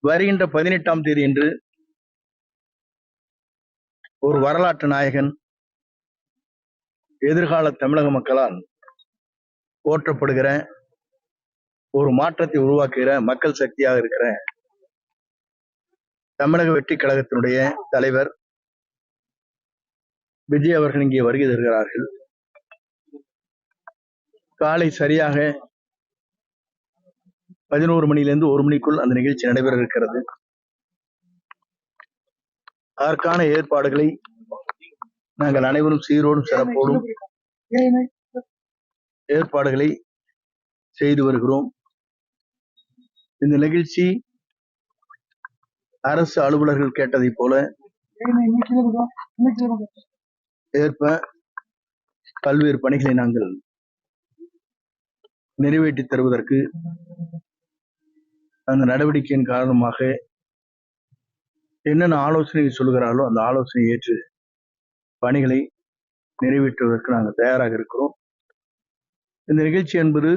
வருகின்ற 18ஆம் தேதி என்று ஒரு வரலாற்று நாயகன், எதிர்கால தமிழக மக்களால் போற்றப்படுகிற, ஒரு மாற்றத்தை உருவாக்குகிற மக்கள் சக்தியாக இருக்கிற தமிழக வெற்றி கழகத்தினுடைய தலைவர் விஜய் அவர்கள் இங்கே வருகை தருகிறார்கள். காலை சரியாக 11 மணியிலிருந்து 1 மணிக்குள் அந்த நிகழ்ச்சி நடைபெற இருக்கிறது. அதற்கான ஏற்பாடுகளை நாங்கள் அனைவரும் சீரோடும் சிறப்போடும் ஏற்பாடுகளை செய்து வருகிறோம். இந்த நிகழ்ச்சி அரசு அலுவலர்கள் கேட்டதை போல ஏற்ப பல்வேறு பணிகளை நாங்கள் நிறைவேற்றி தருவதற்கு அந்த நடவடிக்கையின் காரணமாக என்னென்ன ஆலோசனை சொல்கிறார்களோ அந்த ஆலோசனையை ஏற்று பணிகளை நிறைவேற்றுவதற்கு நாங்கள் தயாராக இருக்கிறோம். இந்த நிகழ்ச்சி என்பது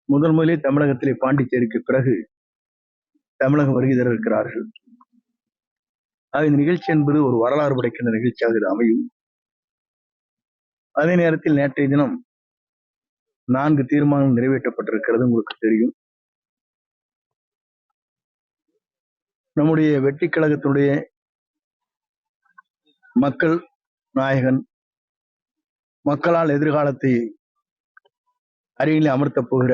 முதலிலே தமிழகத்திலே பாண்டிச்சேரிக்கு பிறகு தமிழகம் வருகை தர இருக்கிறார்கள். இந்த நிகழ்ச்சி என்பது ஒரு வரலாறு படைக்கின்ற நிகழ்ச்சியாக இது அமையும். அதே நேரத்தில் நேற்றைய தினம் 4 தீர்மானம் நிறைவேற்றப்பட்டிருக்கிறது, உங்களுக்கு தெரியும். நம்முடைய வெற்றி கழகத்தினுடைய மக்கள் நாயகன், மக்களால் எதிர்காலத்தை அருகிலே அமர்த்தப் போகிற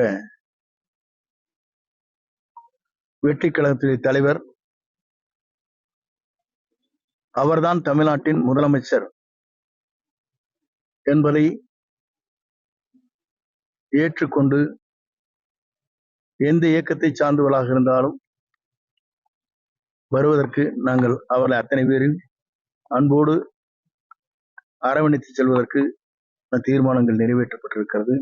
வெற்றி கழகத்துடைய தலைவர், அவர்தான் தமிழ்நாட்டின் முதலமைச்சர் என்பதை ஏற்றுக்கொண்டு எந்த இயக்கத்தை சார்ந்தவர்களாக இருந்தாலும் வருவதற்கு நாங்கள் அவர்களை அத்தனை பேரில் அன்போடு அரவணைத்து செல்வதற்கு தீர்மானங்கள் நிறைவேற்றப்பட்டிருக்கிறது,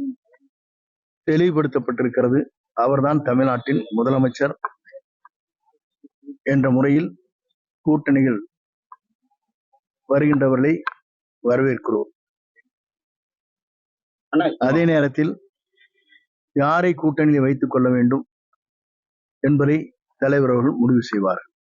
தெளிவுபடுத்தப்பட்டிருக்கிறது. அவர்தான் தமிழ்நாட்டின் முதலமைச்சர் என்ற முறையில் கூட்டணிகள் வருகின்றவர்களை வரவேற்கிறோம். அதே நேரத்தில் யாரை கூட்டணியில் வைத்துக் கொள்ள வேண்டும் என்பதை தலைவர் அவர்கள் முடிவு செய்வார்.